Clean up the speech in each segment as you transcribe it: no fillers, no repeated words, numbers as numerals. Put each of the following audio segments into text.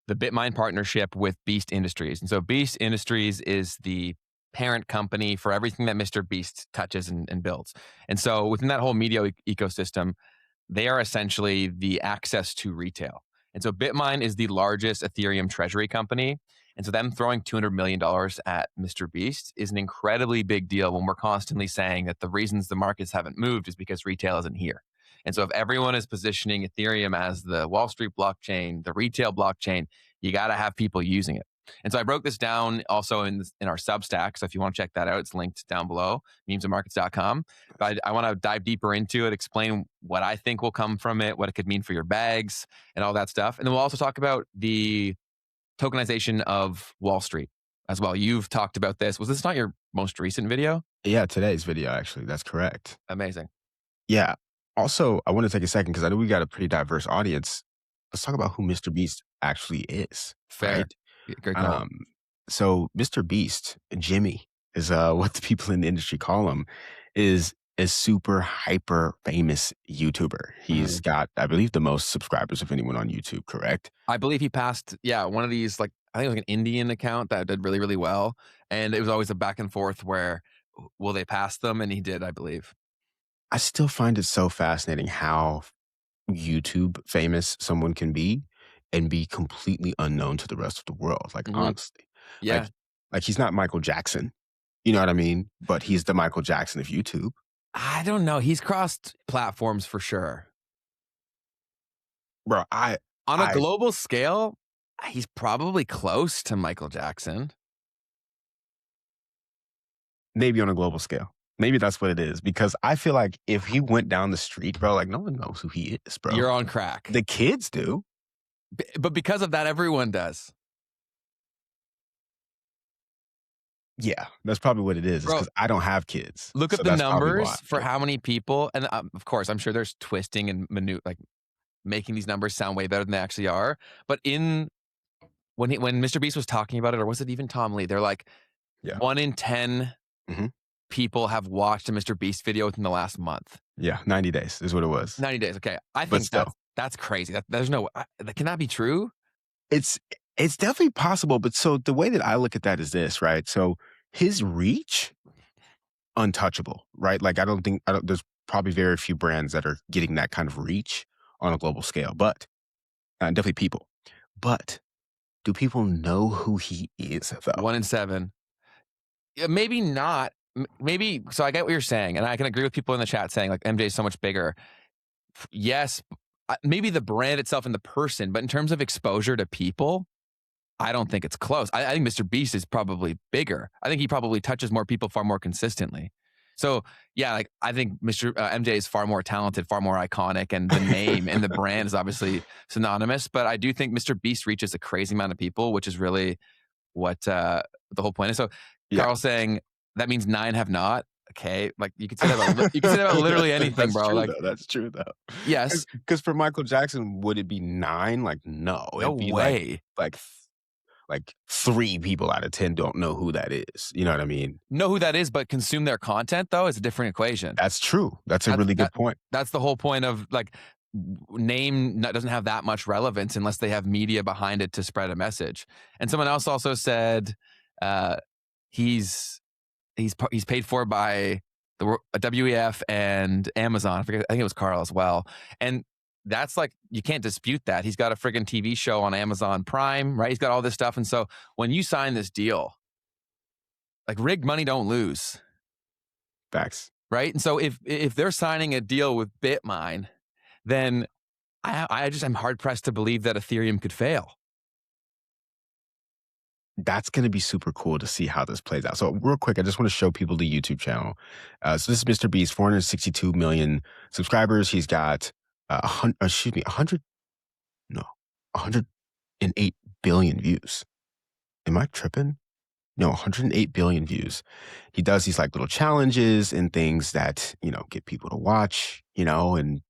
the BitMine partnership with Beast Industries. And so Beast Industries is the parent company for everything that MrBeast touches and builds. And so within that whole media ecosystem, they are essentially the access to retail. And so BitMine is the largest Ethereum treasury company. And so them throwing $200 million at MrBeast is an incredibly big deal when we're constantly saying that the reasons the markets haven't moved is because retail isn't here. And so if everyone is positioning Ethereum as the Wall Street blockchain, the retail blockchain, you got to have people using it. And so I broke this down also in our Substack. So if you want to check that out, it's linked down below, memesandmarkets.com. But I want to dive deeper into it, explain what I think will come from it, what it could mean for your bags and all that stuff. And then we'll also talk about the tokenization of Wall Street as well. You've talked about this. Was this not your most recent video? Yeah, today's video, actually. That's correct. Amazing. Yeah. Also, I want to take a second because I know we got a pretty diverse audience. Let's talk about who MrBeast actually is. Fair. Right? Great call. So MrBeast, Jimmy, is what the people in the industry call him, is a super hyper famous YouTuber. He's got, I believe, the most subscribers of anyone on YouTube, correct? I believe he passed, one of these, like, I think it was like an Indian account that did really, really well. And it was always a back and forth where, will they pass them? And he did, I believe. I still find it so fascinating how YouTube famous someone can be and be completely unknown to the rest of the world. Like, honestly. Yeah. Like he's not Michael Jackson. You know what I mean? But he's the Michael Jackson of YouTube. I don't know. He's crossed platforms for sure. Bro, on a global scale, he's probably close to Michael Jackson. Maybe on a global scale. Maybe that's what it is. Because I feel like if he went down the street, bro, like no one knows who he is, bro. You're on crack. The kids do. But because of that, everyone does. Yeah, that's probably what it is. It's because I don't have kids. Look at the numbers for how many people, and of course, I'm sure there's twisting and like making these numbers sound way better than they actually are. But when MrBeast was talking about it, or was it even Tom Lee? They're like, 1 in 10 people have watched a MrBeast video within the last month. Yeah, 90 days is what it was. 90 days. Okay, I think that's crazy. There's no. Can that be true? It's definitely possible, but so the way that I look at that is this, right? So his reach, untouchable, right? Like there's probably very few brands that are getting that kind of reach on a global scale, but definitely people. But do people know who he is though? 1 in 7. Yeah, maybe not. Maybe, so I get what you're saying, and I can agree with people in the chat saying like MJ is so much bigger. Yes, maybe the brand itself and the person, but in terms of exposure to people, I don't think it's close. I think MrBeast is probably bigger. I think he probably touches more people far more consistently. So yeah, like I think MJ is far more talented, far more iconic, and the name and the brand is obviously synonymous. But I do think MrBeast reaches a crazy amount of people, which is really what the whole point is. So Carl's saying that means 9 have not. Okay, like you could say that about literally anything, bro. Like that's true though. Yes, because for Michael Jackson, would it be 9? Like no way. Like 3 people out of 10 don't know who that is. You know what I mean? Know who that is, but consume their content though is a different equation. That's true. That's a really good point. That's the whole point of like name doesn't have that much relevance unless they have media behind it to spread a message. And someone else also said he's paid for by the WEF and Amazon. I think it was Carl as well. And that's like, you can't dispute that. He's got a friggin' TV show on Amazon Prime, right? He's got all this stuff. And so when you sign this deal, like rigged money don't lose. Facts. Right? And so if they're signing a deal with BitMine, then I'm hard pressed to believe that Ethereum could fail. That's going to be super cool to see how this plays out. So real quick, I just want to show people the YouTube channel. So this is MrBeast, 462 million subscribers. He's got 108 billion views. Am I tripping? No, 108 billion views. He does these like little challenges and things that, get people to watch, and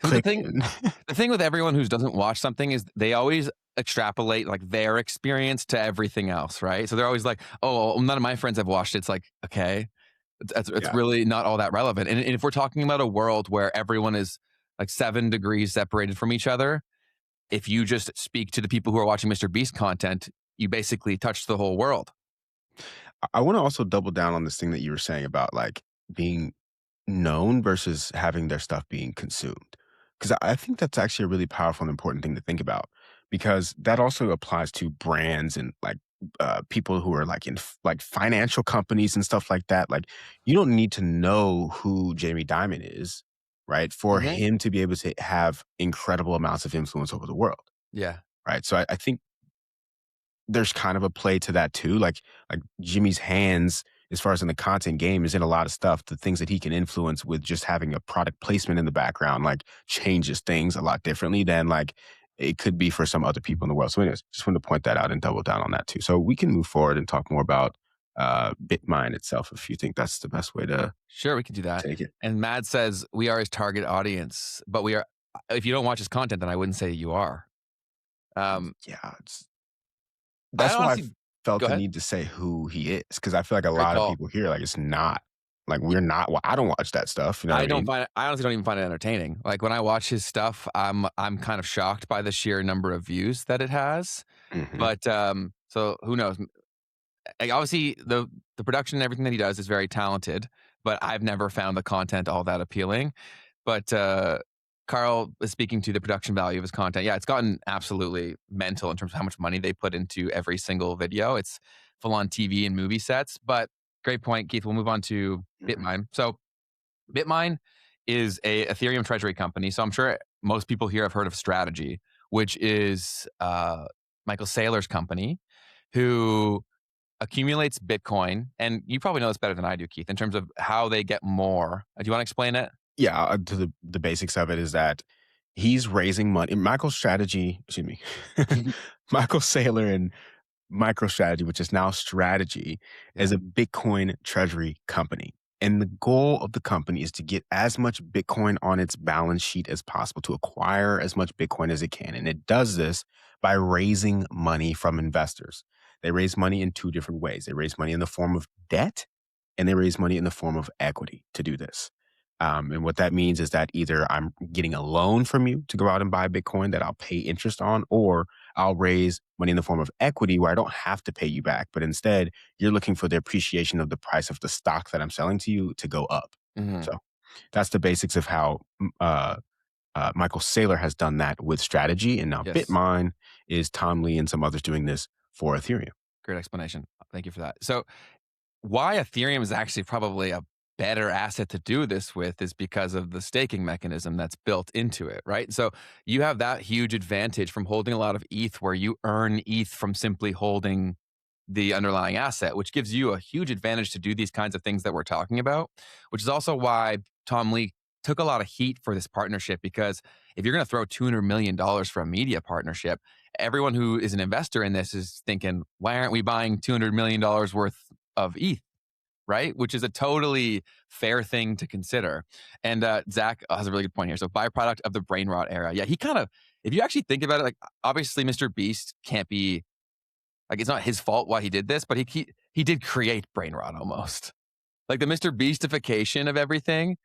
the thing with everyone who doesn't watch something is they always extrapolate like their experience to everything else, right? So they're always like, oh, well, none of my friends have watched it. It's like, okay, it's really not all that relevant. And if we're talking about a world where everyone is like 7 degrees separated from each other, if you just speak to the people who are watching MrBeast content, you basically touch the whole world. I want to also double down on this thing that you were saying about like being known versus having their stuff being consumed. Because I think that's actually a really powerful and important thing to think about because that also applies to brands and like people who are like in like financial companies and stuff like that. Like you don't need to know who Jamie Dimon is, right? For Mhm. him to be able to have incredible amounts of influence over the world, Yeah. right? So I think there's kind of a play to that too. Like Jimmy's hands, as far as in the content game, is in a lot of stuff. The things that he can influence with just having a product placement in the background, like changes things a lot differently than like it could be for some other people in the world. So, anyways, just wanted to point that out and double down on that too. So we can move forward and talk more about BitMine itself if you think that's the best way to Sure, we can do that. take it. And Mad says, "We are his target audience, but we are if you don't watch his content, then I wouldn't say you are." Yeah, I that's why I honestly felt Go the ahead. need to say who he is because I feel like a Great lot of call. people here, like, it's not like, Y we're not well, I don't watch that stuff, you know what I I don't mean? find it I honestly don't even find it entertaining. Like, when I watch his stuff, I'm kind of shocked by the sheer number of views that it has, Mhm, but, so who knows? Like, obviously, the production and everything that he does is very talented, but I've never found the content all that appealing. But, Carl is speaking to the production value of his content. Yeah, it's gotten absolutely mental in terms of how much money they put into every single video. It's full on TV and movie sets, but great point, Keith. We'll move on to mhm. BitMine. So BitMine is a Ethereum treasury company. So I'm sure most people here have heard of Strategy, which is Michael Saylor's company, who accumulates Bitcoin. And you probably know this better than I do, Keith, in terms of how they get more. Do you want to explain it? Yeah, to the basics of it is that he's raising money Michael's strategy excuse me, Michael Saylor and MicroStrategy, which is now Strategy, is Yeah. a Bitcoin treasury company. And the goal of the company is to get as much Bitcoin on its balance sheet as possible, to acquire as much Bitcoin as it can. And it does this by raising money from investors. They raise money in two different ways. They raise money in the form of debt and they raise money in the form of equity to do this. And what that means is that either I'm getting a loan from you to go out and buy Bitcoin that I'll pay interest on, or I'll raise money in the form of equity where I don't have to pay you back, but instead you're looking for the appreciation of the price of the stock that I'm selling to you to go up. Mhm. So that's the basics of how Michael Saylor has done that with strategy. And now Yes. BitMine is Tom Lee and some others doing this for Ethereum. Great explanation. Thank you for that. So why Ethereum is actually probably a better asset to do this with is because of the staking mechanism that's built into it, right? So you have that huge advantage from holding a lot of ETH where you earn ETH from simply holding the underlying asset, which gives you a huge advantage to do these kinds of things that we're talking about, which is also why Tom Lee took a lot of heat for this partnership because if you're going to throw $200 million for a media partnership, everyone who is an investor in this is thinking, why aren't we buying $200 million worth of ETH? Right? Which is a totally fair thing to consider. And Zach has a really good point here. So, byproduct of the brain rot era. Yeah, he kind of, if you actually think about it, like obviously Mr. Beast can't be like it's not his fault why he did this, but he did create brain rot almost. Like the Mr. Beastification of everything,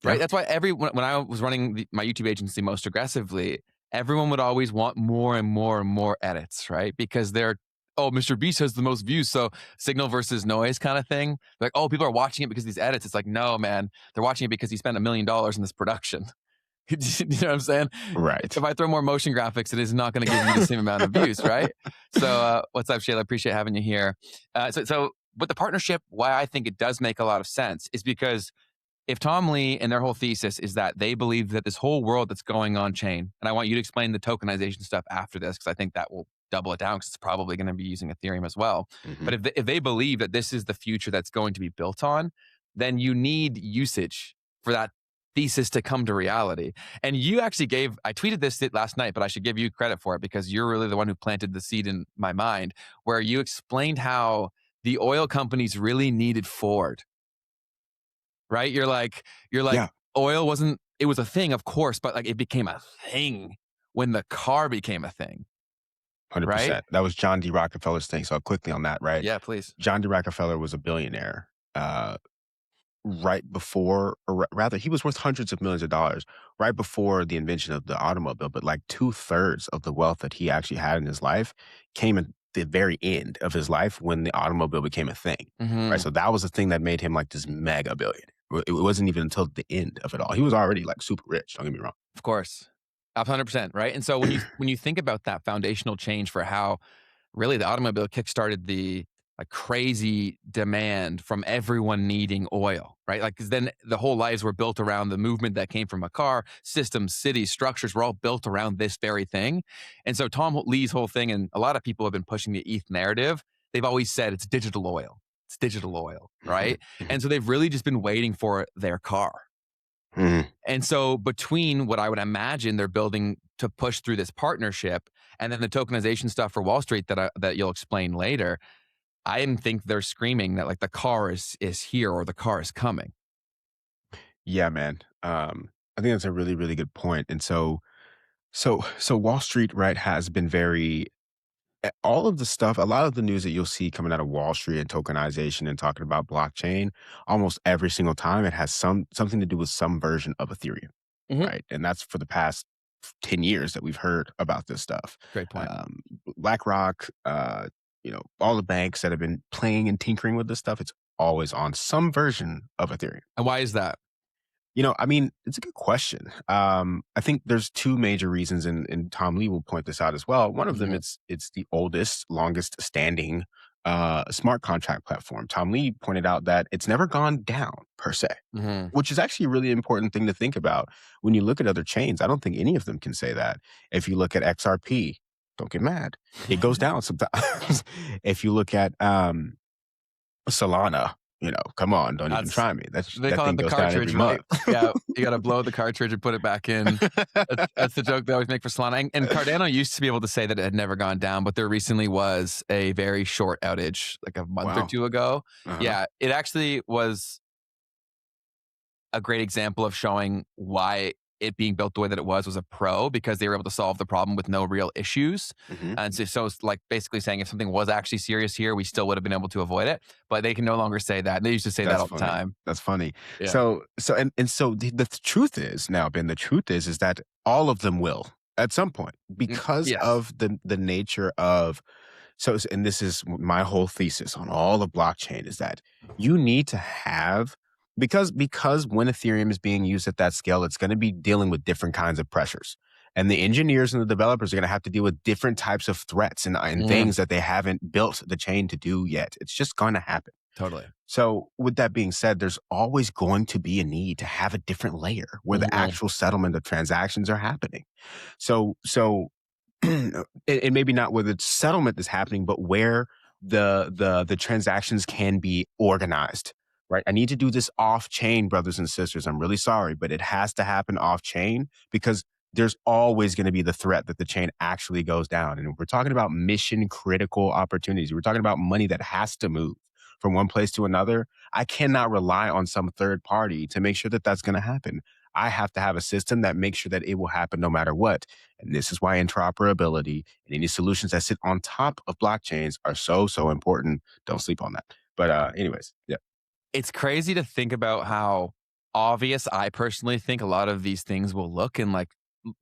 right? Yeah. That's why when I was running my YouTube agency most aggressively, everyone would always want more and more and more edits, right? Because they're oh, Mr. Beast has the most views, so signal versus noise kind of thing. Like, oh, people are watching it because of these edits. It's like, no, man, they're watching it because he spent $1 million in this production. You know what I'm saying? Right. If I throw more motion graphics, it is not going to give you the same amount of views, right? So, what's up, Shayla? Appreciate having you here. So, with the partnership, why I think it does make a lot of sense is because if Tom Lee and their whole thesis is that they believe that this whole world that's going on chain, and I want you to explain the tokenization stuff after this because I think that will double it down because it's probably going to be using Ethereum as well. Mhm. But if they believe that this is the future that's going to be built on, then you need usage for that thesis to come to reality. And you actually I tweeted this last night, but I should give you credit for it because you're really the one who planted the seed in my mind, where you explained how the oil companies really needed Ford, right? You're like, Yeah. oil wasn't, it was a thing, of course, but like it became a thing when the car became a thing, right? 100%. That was John D. Rockefeller's thing. So quickly on that, right? Yeah, please. John D. Rockefeller was a billionaire. right before, or rather, he was worth hundreds of millions of dollars right before the invention of the automobile. But like two-thirds of the wealth that he actually had in his life came at the very end of his life when the automobile became a thing. Right. Hmm. So that was the thing that made him like this mega billionaire. It wasn't even until the end of it all. He was already like super rich. Don't get me wrong. Of course. 100%, right? And so when you think about that foundational change for how really the automobile kickstarted the like crazy demand from everyone needing oil, right? Like, 'cause then the whole lives were built around the movement that came from a car. Systems, cities, structures were all built around this very thing. And so Tom Lee's whole thing, and a lot of people have been pushing the ETH narrative. They've always said it's digital oil. It's digital oil, Mhm, right? mhm, And so they've really just been waiting for their car. mhm. And so between what I would imagine they're building to push through this partnership and then the tokenization stuff for Wall Street that you'll explain later, I didn't think they're screaming that like the car is here or the car is coming. Yeah, man. I think that's a really, really good point. And so Wall Street, right, has been very all of the stuff, a lot of the news that you'll see coming out of Wall Street and tokenization and talking about blockchain, almost every single time it has something to do with some version of Ethereum, Mhm. right? And that's for the past 10 years that we've heard about this stuff. Great point. Um, BlackRock, all the banks that have been playing and tinkering with this stuff, it's always on some version of Ethereum. And why is that? I mean, it's a good question. I think there's two major reasons, and Tom Lee will point this out as well. One of them, Mhm. it's the oldest, longest standing smart contract platform. Tom Lee pointed out that it's never gone down per se, Mhm. which is actually a really important thing to think about when you look at other chains. I don't think any of them can say that. If you look at XRP, don't get mad, it goes down sometimes. If you look at Solana, come on, don't even That's try me. they That call thing it the goes down every cartridge, month. right? Yeah, you gotta blow the cartridge and put it back in. That's the joke they always make for Solana. And Cardano used to be able to say that it had never gone down, but there recently was a very short outage, like a month or Wow. 2 ago. Uh-huh. Yeah, it actually was a great example of showing why it being built the way that it was a pro because they were able to solve the problem with no real issues. Mhm. And so it's like basically saying if something was actually serious here, we still would have been able to avoid it. But they can no longer say that. And they used to say that That's all the funny. time. That's funny. Yeah. So the truth is now, Ben, the truth is that all of them will at some point because Yes. of the nature of and this is my whole thesis on all of blockchain is that you need to have because when Ethereum is being used at that scale, it's going to be dealing with different kinds of pressures. And the engineers and the developers are going to have to deal with different types of threats and Mm, things that they haven't built the chain to do yet. It's just going to happen. totally. So, with that being said, there's always going to be a need to have a different layer where the Mhm. actual settlement of transactions are happening. So and maybe not where the settlement is happening, but where the transactions can be organized. Right. I need to do this off chain, brothers and sisters. I'm really sorry, but it has to happen off chain because there's always going to be the threat that the chain actually goes down. And we're talking about mission critical opportunities. We're talking about money that has to move from one place to another. I cannot rely on some third party to make sure that that's going to happen. I have to have a system that makes sure that it will happen no matter what. And this is why interoperability and any solutions that sit on top of blockchains are so, so important. Don't sleep on that. But anyways, yeah. It's crazy to think about how obvious I personally think a lot of these things will look in like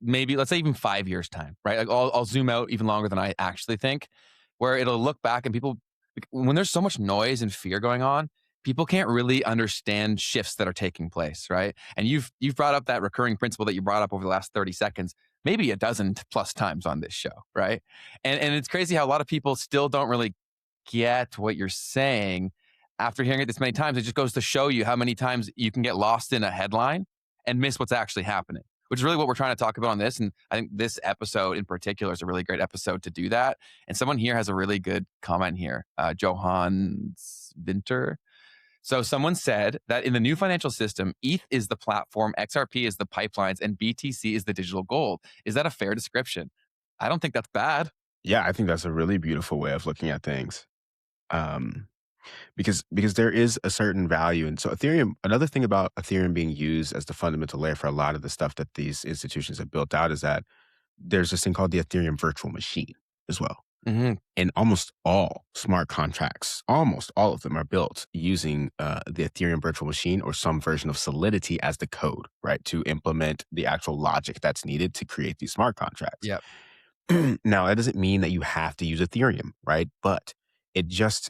maybe let's say even 5 years time, right? Like I'll zoom out even longer than I actually think, where it'll look back and people when there's so much noise and fear going on, people can't really understand shifts that are taking place, right? And you've brought up that recurring principle that you brought up over the last 30 seconds, maybe a dozen plus times on this show, right? And it's crazy how a lot of people still don't really get what you're saying after hearing it this many times. It just goes to show you how many times you can get lost in a headline and miss what's actually happening, which is really what we're trying to talk about on this. And I think this episode in particular is a really great episode to do that. And someone here has a really good comment here, Johannes Winter. So someone said that in the new financial system, ETH is the platform, XRP is the pipelines, and BTC is the digital gold. Is that a fair description? I don't think that's bad. Yeah, I think that's a really beautiful way of looking at things. Um, because there is a certain value. And so Ethereum, another thing about Ethereum being used as the fundamental layer for a lot of the stuff that these institutions have built out is that there's this thing called the Ethereum virtual machine as well. Hmm. And almost all smart contracts, almost all of them are built using the Ethereum virtual machine or some version of Solidity as the code, right? To implement the actual logic that's needed to create these smart contracts. Yep. Now, that doesn't mean that you have to use Ethereum, right? But it just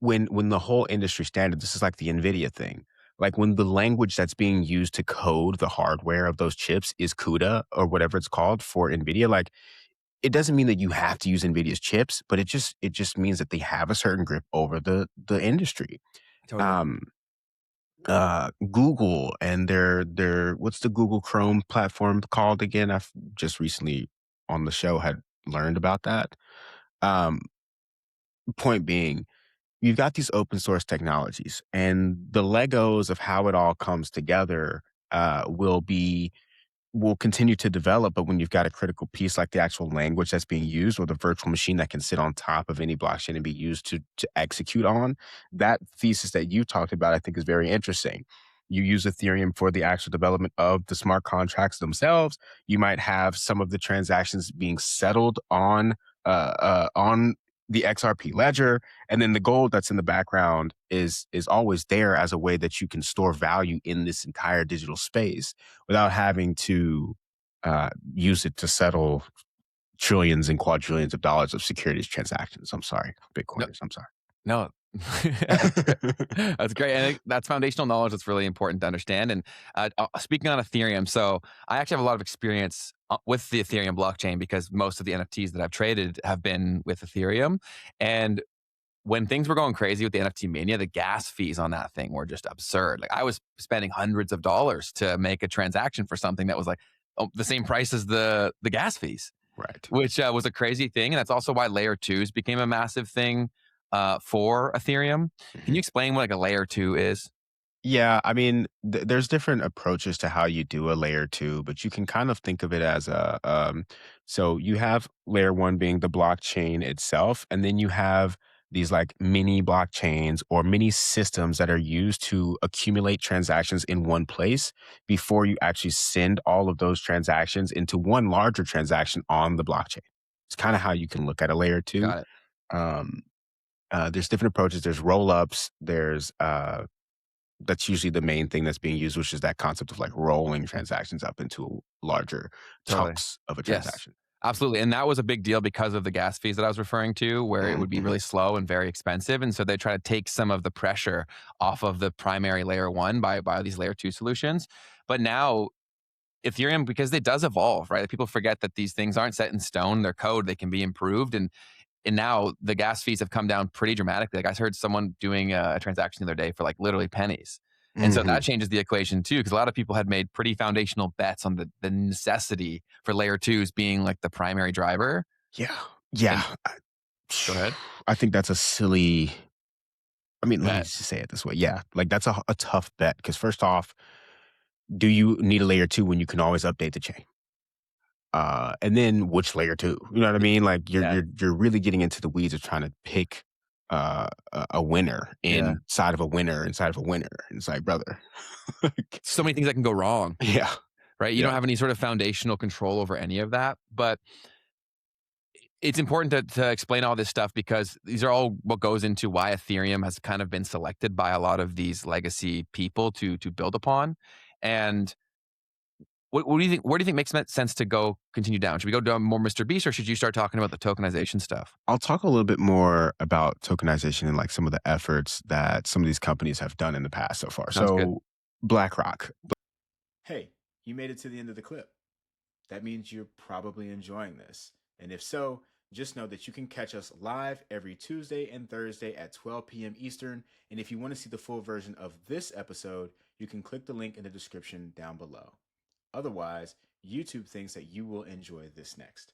when the whole industry standard, this is like the NVIDIA thing. Like when the language that's being used to code the hardware of those chips is CUDA or whatever it's called for NVIDIA, like it doesn't mean that you have to use NVIDIA's chips, but it just means that they have a certain grip over the industry. Totally. Um, Google and their what's the Google Chrome platform called again? I've just recently on the show had learned about that. Um, Point being, you've got these open source technologies, and the Legos of how it all comes together will continue to develop. But when you've got a critical piece like the actual language that's being used or the virtual machine that can sit on top of any blockchain and be used to execute on, that thesis that you talked about, I think is very interesting. You use Ethereum for the actual development of the smart contracts themselves. You might have some of the transactions being settled on the XRP ledger, and then the gold that's in the background is always there as a way that you can store value in this entire digital space without having to use it to settle trillions and quadrillions of dollars of securities transactions. I'm sorry, No, Bitcoiners. I'm sorry. no. That's great. That's great. And I think that's foundational knowledge that's really important to understand. And speaking on Ethereum, so I actually have a lot of experience with the Ethereum blockchain because most of the NFTs that I've traded have been with Ethereum. And when things were going crazy with the NFT mania, the gas fees on that thing were just absurd. Like I was spending hundreds of dollars to make a transaction for something that was like the same price as the gas fees, Right. which was a crazy thing. And that's also why layer twos became a massive thing for Ethereum. Can you Mhm. explain what like a layer two is? Yeah, I mean, there's different approaches to how you do a layer two, but you can kind of think of it as so you have layer one being the blockchain itself, and then you have these like mini blockchains or mini systems that are used to accumulate transactions in one place before you actually send all of those transactions into one larger transaction on the blockchain. It's kind of how you can look at a layer two. Got it. Um, there's different approaches. There's roll ups. There's that's usually the main thing that's being used, which is that concept of like rolling transactions up into larger Totally. chunks of a Yes. transaction. Absolutely. And that was a big deal because of the gas fees that I was referring to, where it would be Mhm. really slow and very expensive. And so they try to take some of the pressure off of the primary layer one by these layer two solutions. But now Ethereum, because it does evolve, right? People forget that these things aren't set in stone. They're code, they can be improved. And now the gas fees have come down pretty dramatically. Like I heard someone doing a transaction the other day for like literally pennies. And so that Mhm. changes the equation too, because a lot of people had made pretty foundational bets on the necessity for layer twos being like the primary driver. Yeah. And Yeah. go ahead. I think that's a silly I mean, let me Bet. just say it this way. Yeah. Like that's a tough bet because first off, do you need a layer two when you can always update the chain? And then which layer two? You know what I mean? Like you're Yeah. you're you're really getting into the weeds of trying to pick a winner Yeah. inside of a winner inside of a winner. And it's like, brother. Like, So many things that can go wrong, yeah. right? You Yeah. don't have any sort of foundational control over any of that. But it's important to explain all this stuff because these are all what goes into why Ethereum has kind of been selected by a lot of these legacy people to build upon. And what do you think? Where do you think makes sense to go continue down? Should we go down more MrBeast, or should you start talking about the tokenization stuff? I'll talk a little bit more about tokenization and like some of the efforts that some of these companies have done in the past so far. Sounds good. So, BlackRock. Hey, you made it to the end of the clip. That means you're probably enjoying this. And if so, just know that you can catch us live every Tuesday and Thursday at 12 p.m. Eastern. And if you want to see the full version of this episode, you can click the link in the description down below. Otherwise, YouTube thinks that you will enjoy this next.